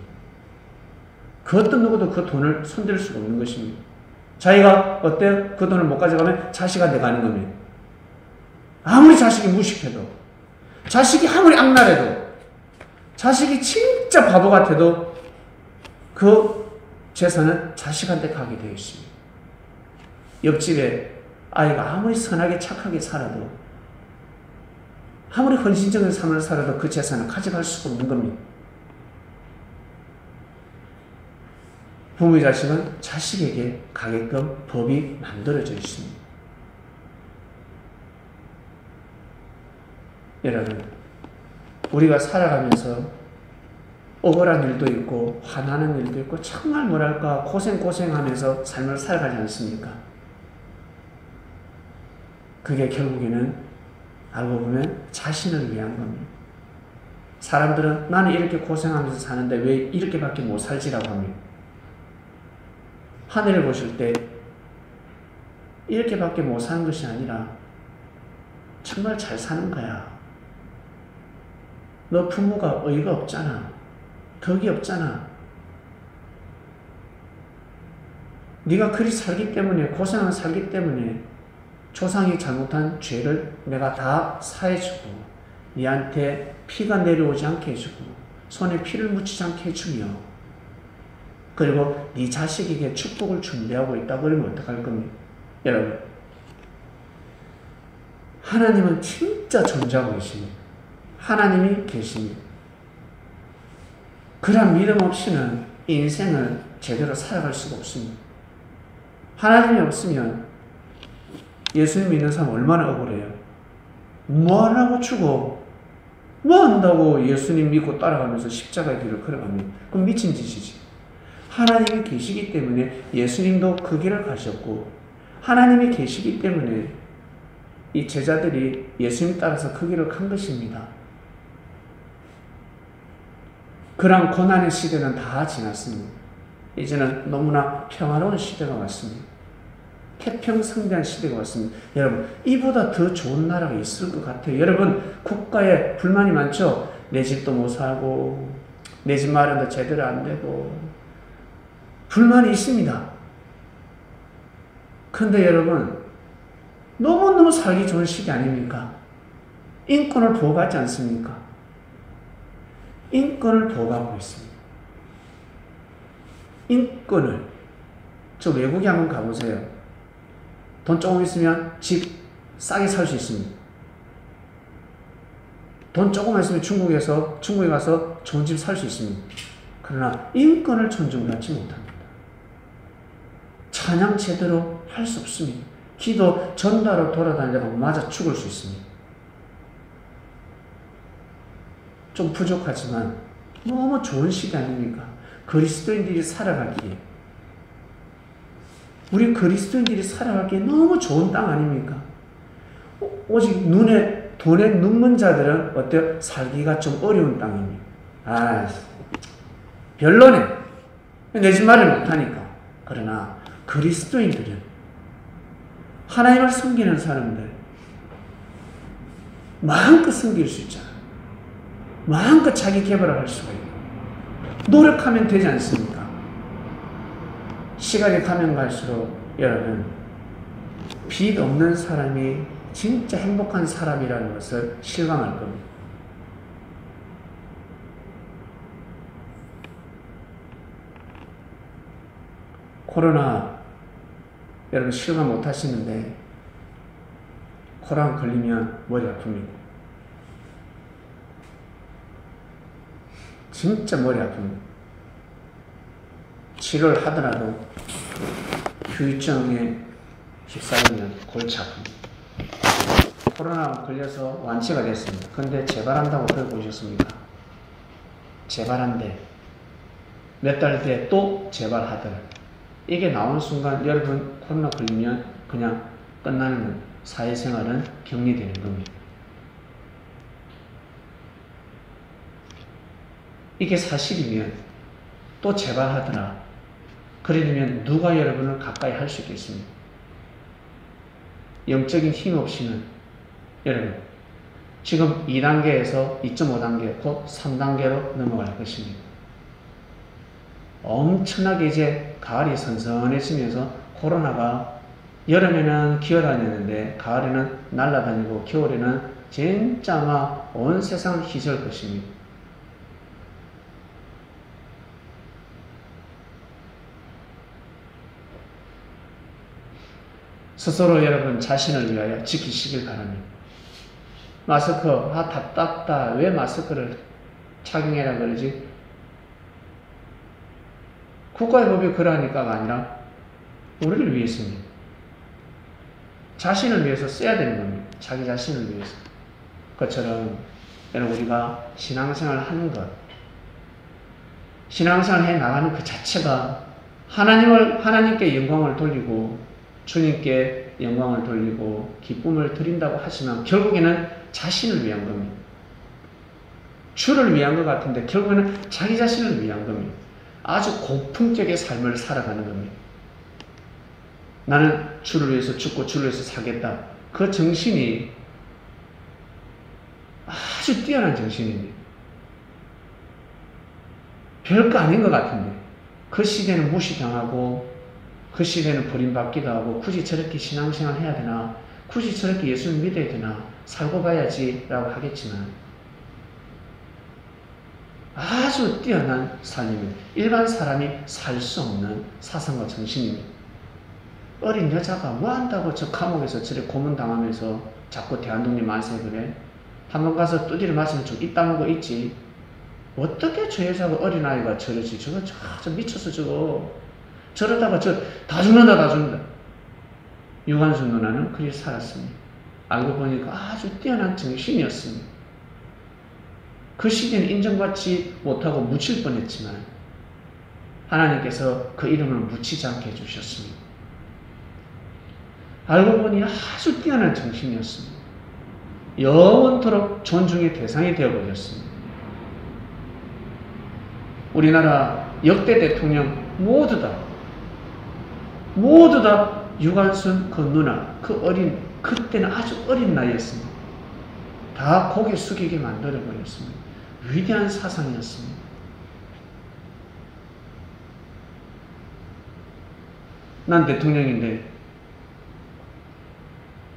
그 어떤 누구도 그 돈을 손댈 수가 없는 것입니다. 자기가 어때요? 그 돈을 못 가져가면 자식한테 가는 겁니다. 아무리 자식이 무식해도 자식이 아무리 악랄해도 자식이 진짜 바보 같아도 그 재산은 자식한테 가게 되어 있습니다. 옆집에 아이가 아무리 선하게 착하게 살아도 아무리 헌신적인 삶을 살아도 그 재산을 가져갈 수가 없는 겁니다. 부모의 자식은 자식에게 가게끔 법이 만들어져 있습니다. 여러분, 우리가 살아가면서 억울한 일도 있고 화나는 일도 있고 정말 뭐랄까 고생하면서 삶을 살아가지 않습니까? 그게 결국에는 알고 보면 자신을 위한 겁니다. 사람들은 나는 이렇게 고생하면서 사는데 왜 이렇게밖에 못 살지라고 합니다. 하늘을 보실 때 이렇게밖에 못 사는 것이 아니라 정말 잘 사는 거야. 너 부모가 의의가 없잖아. 덕이 없잖아. 네가 그리 살기 때문에 고생하며 살기 때문에 조상이 잘못한 죄를 내가 다 사해주고 네한테 피가 내려오지 않게 해주고 손에 피를 묻히지 않게 해주며 그리고 네 자식에게 축복을 준비하고 있다 그러면 어떡할 겁니까? 여러분, 하나님은 진짜 존재하고 계십니다. 하나님이 계십니다. 그런 믿음 없이는 인생을 제대로 살아갈 수가 없습니다. 하나님이 없으면 예수님 믿는 사람 얼마나 억울해요. 뭐 하려고 죽어? 뭐 한다고 예수님 믿고 따라가면서 십자가의 길을 걸어갑니다. 그럼 미친 짓이지. 하나님이 계시기 때문에 예수님도 그 길을 가셨고 하나님이 계시기 때문에 이 제자들이 예수님 따라서 그 길을 간 것입니다. 그런 고난의 시대는 다 지났습니다. 이제는 너무나 평화로운 시대가 왔습니다. 태평성대한 시대가 왔습니다. 여러분, 이보다 더 좋은 나라가 있을 것 같아요. 여러분, 국가에 불만이 많죠? 내 집도 못 살고 내 집 마련도 제대로 안 되고 불만이 있습니다. 그런데 여러분, 너무너무 살기 좋은 시기 아닙니까? 인권을 보호받지 않습니까? 인권을 보호하고 있습니다. 인권을. 저 외국에 한번 가보세요. 돈 조금 있으면 집 싸게 살 수 있습니다. 돈 조금만 있으면 중국에 가서 좋은 집 살 수 있습니다. 그러나 인권을 존중받지 못합니다. 찬양 제대로 할 수 없습니다. 기도 전달로 돌아다니다가 맞아 죽을 수 있습니다. 좀 부족하지만 너무 좋은 시기 아닙니까? 그리스도인들이 살아가기에 우리 그리스도인들이 살아가기에 너무 좋은 땅 아닙니까? 오직 돈에 눈먼 자들은 어때요? 살기가 좀 어려운 땅입니다. 별로네. 내 집 말을 못하니까. 그러나 그리스도인들은 하나님을 섬기는 사람들 마음껏 섬길 수 있잖아. 마음껏 자기 개발을 할 수가 있고 노력하면 되지 않습니까? 시간이 가면 갈수록 여러분 빚 없는 사람이 진짜 행복한 사람이라는 것을 실감할 겁니다. 코로나 여러분 실감 못 하시는데 코로나 걸리면 머리 아픕니다. 진짜 머리 아픕니다. 치료를 하더라도 후유증에 휩싸이면 골치 아픕니다. 코로나 걸려서 완치가 됐습니다. 근데 재발한다고 들어보셨습니까? 재발한대. 몇 달 뒤에 또 재발하더라. 이게 나오는 순간 여러분 코로나 걸리면 그냥 끝나는 사회생활은 격리되는 겁니다. 이게 사실이면 또 재발하더라. 그러면 누가 여러분을 가까이 할 수 있겠습니까? 영적인 힘 없이는 여러분 지금 2단계에서 2.5단계 곧 3단계로 넘어갈 것입니다. 엄청나게 이제 가을이 선선해지면서 코로나가 여름에는 기어다니는데 가을에는 날아다니고 겨울에는 진짜 아마 온 세상을 휘저을 것입니다. 스스로 여러분 자신을 위하여 지키시길 바랍니다. 마스크, 답답다. 왜 마스크를 착용해라 그러지? 국가의 법이 그러니까가 아니라 우리를 위해서입니다. 자신을 위해서 써야 되는 겁니다. 자기 자신을 위해서. 그것처럼 여러분 우리가 신앙생활을 하는 것 신앙생활 해 나가는 그 자체가 하나님께 영광을 돌리고 주님께 영광을 돌리고 기쁨을 드린다고 하지만 결국에는 자신을 위한 겁니다. 주를 위한 것 같은데 결국에는 자기 자신을 위한 겁니다. 아주 고풍적의 삶을 살아가는 겁니다. 나는 주를 위해서 죽고 주를 위해서 살겠다. 그 정신이 아주 뛰어난 정신입니다. 별거 아닌 것 같은데 그 시대는 무시당하고 그 시대는 버림받기도 하고 굳이 저렇게 신앙생활 해야 되나, 굳이 저렇게 예수를 믿어야 되나, 살고 봐야지 라고 하겠지만 아주 뛰어난 삶입니다. 일반 사람이 살 수 없는 사상과 정신입니다. 어린 여자가 뭐 한다고 저 감옥에서 저래 고문당하면서 자꾸 대한독립 만세 그래? 한번 가서 두드려 맞으면 좀 이따먹은 거 있지. 어떻게 저 여자가 어린아이가 저러지? 저 미쳤어 저거. 저러다가 다 죽는다. 유관순 누나는 그리 살았습니다. 알고 보니까 아주 뛰어난 정신이었습니다. 그 시대는 인정받지 못하고 묻힐 뻔했지만 하나님께서 그 이름을 묻히지 않게 해주셨습니다. 알고 보니 아주 뛰어난 정신이었습니다. 영원토록 존중의 대상이 되어버렸습니다. 우리나라 역대 대통령 모두 다 유관순 그 누나, 그때는 아주 어린 나이였습니다. 다 고개 숙이게 만들어버렸습니다. 위대한 사상이었습니다. 난 대통령인데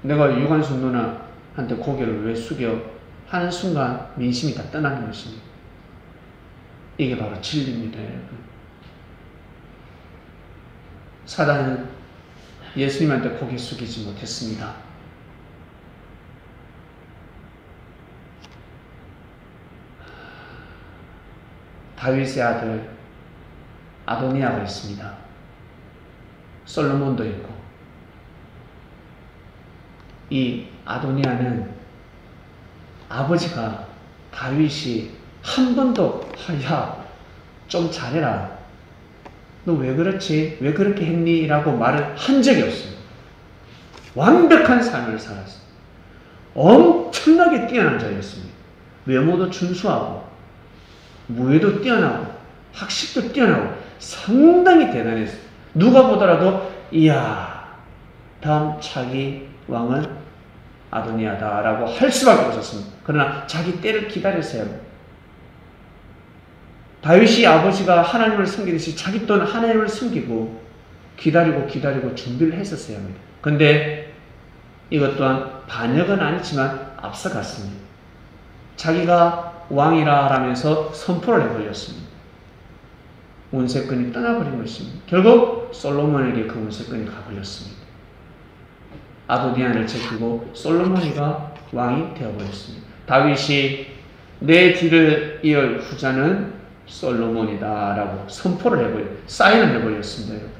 내가 유관순 누나한테 고개를 왜 숙여 하는 순간 민심이 다 떠나는 것입니다. 이게 바로 진리입니다, 여러분. 사단은 예수님한테 고개 숙이지 못했습니다. 다윗의 아들 아도니아가 있습니다. 솔로몬도 있고, 이 아도니아는 아버지가 다윗이 한 번도 야, 좀 잘해라, 너 왜 그렇지? 왜 그렇게 했니? 라고 말을 한 적이 없어요. 완벽한 삶을 살았어요. 엄청나게 뛰어난 자였습니다. 외모도 준수하고 무예도 뛰어나고 학식도 뛰어나고 상당히 대단했어요. 누가 보더라도 이야, 다음 차기 왕은 아도니아다 라고 할 수밖에 없었습니다. 그러나 자기 때를 기다렸어야 합니다. 다윗이 아버지가 하나님을 섬기듯이 자기 또한 하나님을 섬기고 기다리고 준비를 했었어야 합니다. 그런데 이것 또한 반역은 아니지만 앞서갔습니다. 자기가 왕이라 라면서 선포를 해버렸습니다. 운세권이 떠나버린 것입니다. 결국 솔로몬에게 그 운세권이 가버렸습니다. 아도니아를 제끼고 솔로몬이가 왕이 되어버렸습니다. 다윗이 내 뒤를 이을 후자는 솔로몬이다 라고 선포를 사인을 해버렸습니다. 여러분.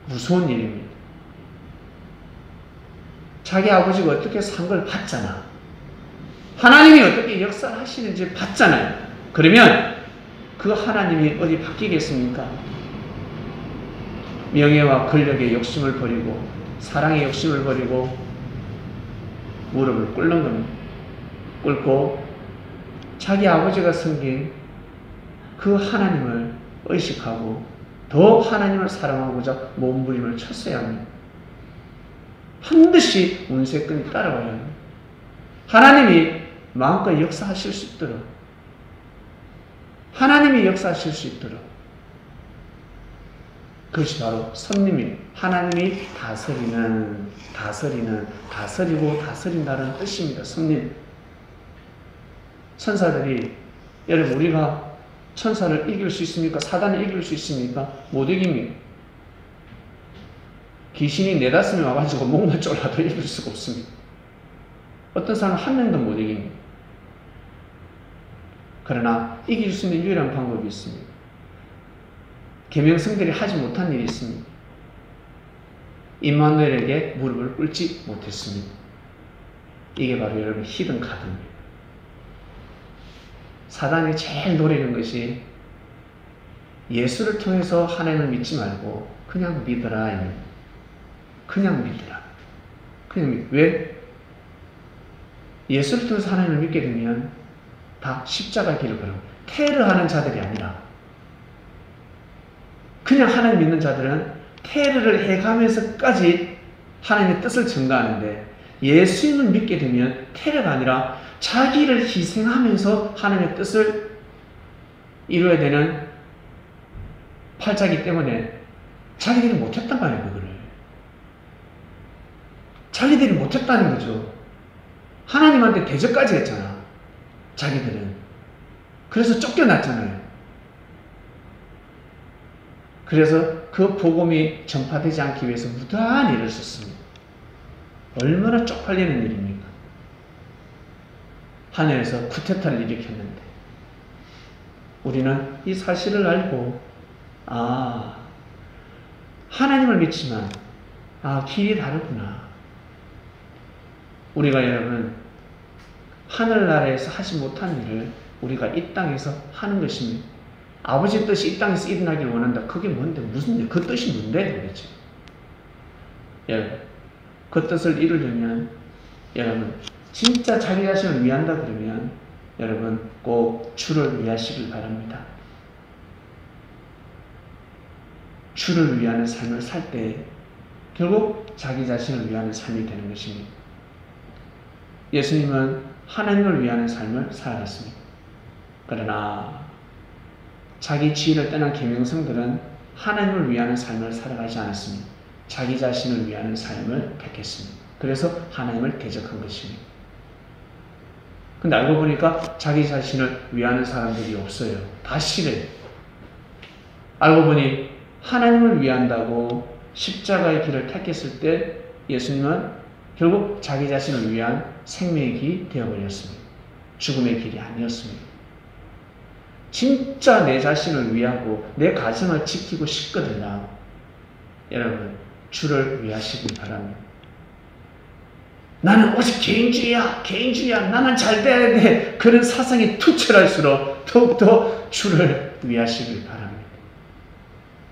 무서운 일입니다. 자기 아버지가 어떻게 산 걸 봤잖아. 하나님이 어떻게 역사를 하시는지 봤잖아요. 그러면 그 하나님이 어디 바뀌겠습니까? 명예와 권력의 욕심을 버리고 사랑의 욕심을 버리고 무릎을 꿇는 겁니다. 꿇고 자기 아버지가 섬긴 그 하나님을 의식하고 더 하나님을 사랑하고자 몸부림을 쳤어야 합니다. 반드시 운세권이 따라와야 합니다. 하나님이 마음껏 역사하실 수 있도록, 하나님이 역사하실 수 있도록, 그것이 바로 섭리입니다. 하나님이 다스리고 다스린다는 뜻입니다. 섭리. 천사들이, 여러분, 우리가 천사를 이길 수 있습니까? 사단을 이길 수 있습니까? 못 이깁니다. 귀신이 네다섯이 와가지고 목만 졸라도 이길 수가 없습니다. 어떤 사람은 한 명도 못 이깁니다. 그러나 이길 수 있는 유일한 방법이 있습니다. 계명성들이 하지 못한 일이 있습니다. 임마누엘에게 무릎을 꿇지 못했습니다. 이게 바로 여러분 히든 카드입니다. 사단이 제일 노리는 것이 예수를 통해서 하나님을 믿지 말고 그냥 믿어라. 그냥 믿어라. 왜? 예수를 통해서 하나님을 믿게 되면 다 십자가의 길을 걸어. 테러하는 자들이 아니라 그냥 하나님 믿는 자들은 테러를 해가면서까지 하나님의 뜻을 전가하는데 예수님을 믿게 되면 테러가 아니라 자기를 희생하면서 하나님의 뜻을 이루어야 되는 팔자기 때문에 자기들이 못했단 말이에요. 그거를 자기들이 못했다는 거죠. 하나님한테 대적까지 했잖아. 자기들은. 그래서 쫓겨났잖아요. 그래서 그 복음이 전파되지 않기 위해서 무도한 일을 썼습니다. 얼마나 쪽팔리는 일입니까? 하늘에서 쿠데타를 일으켰는데 우리는 이 사실을 알고 하나님을 믿지만 길이 다르구나. 우리가 여러분 하늘나라에서 하지 못한 일을 우리가 이 땅에서 하는 것입니다. 아버지 뜻이 이 땅에서 일어나기를 원한다. 그게 뭔데? 무슨 일? 그 뜻이 뭔데? 도대체? 여러분, 그 뜻을 이루려면 여러분 진짜 자기 자신을 위한다 그러면 여러분 꼭 주를 위하시길 바랍니다. 주를 위하는 삶을 살 때 결국 자기 자신을 위하는 삶이 되는 것입니다. 예수님은 하나님을 위하는 삶을 살아갔습니다. 그러나 자기 지위를 떠난 계명성들은 하나님을 위하는 삶을 살아가지 않았습니다. 자기 자신을 위하는 삶을 택했습니다. 그래서 하나님을 대적한 것입니다. 근데 알고 보니까 자기 자신을 위하는 사람들이 없어요. 다 싫어요. 알고 보니 하나님을 위한다고 십자가의 길을 택했을 때 예수님은 결국 자기 자신을 위한 생명의 길이 되어버렸습니다. 죽음의 길이 아니었습니다. 진짜 내 자신을 위하고 내 가정을 지키고 싶거든요. 여러분, 주를 위하시길 바랍니다. 나는 오직 개인주의야. 나만 잘 돼야 돼. 그런 사상이 투철할수록 더욱더 주를 위하시길 바랍니다.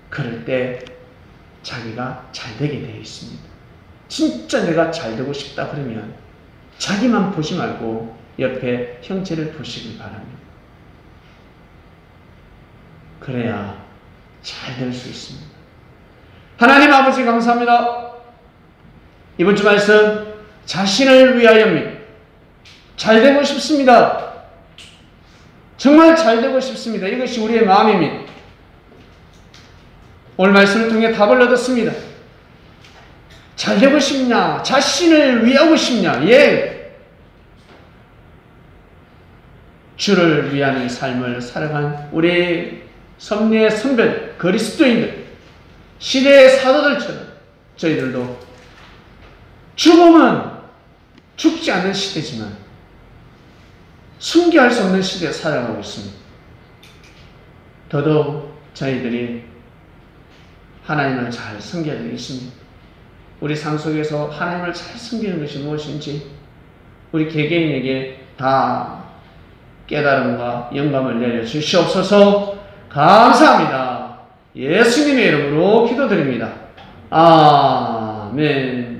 그럴 때 자기가 잘 되게 되어 있습니다. 진짜 내가 잘 되고 싶다 그러면 자기만 보지 말고 옆에 형제를 보시길 바랍니다. 그래야 잘 될 수 있습니다. 하나님 아버지 감사합니다. 이번 주 말씀 자신을 위하여입니다. 잘 되고 싶습니다. 정말 잘 되고 싶습니다. 이것이 우리의 마음입니다. 오늘 말씀을 통해 답을 얻었습니다. 잘 되고 싶냐? 자신을 위하고 싶냐? 예. 주를 위하는 삶을 살아간 우리 섭리의 선배들, 그리스도인들, 시대의 사도들처럼 저희들도 죽음은 죽지 않는 시대지만 순교할 수 없는 시대에 살아가고 있습니다. 더더욱 저희들이 하나님을 잘 섬겨야 되겠습니다. 우리 삶 속에서 하나님을 잘 섬기는 것이 무엇인지 우리 개개인에게 다 깨달음과 영감을 내려주시옵소서. 감사합니다. 예수님의 이름으로 기도드립니다. 아멘.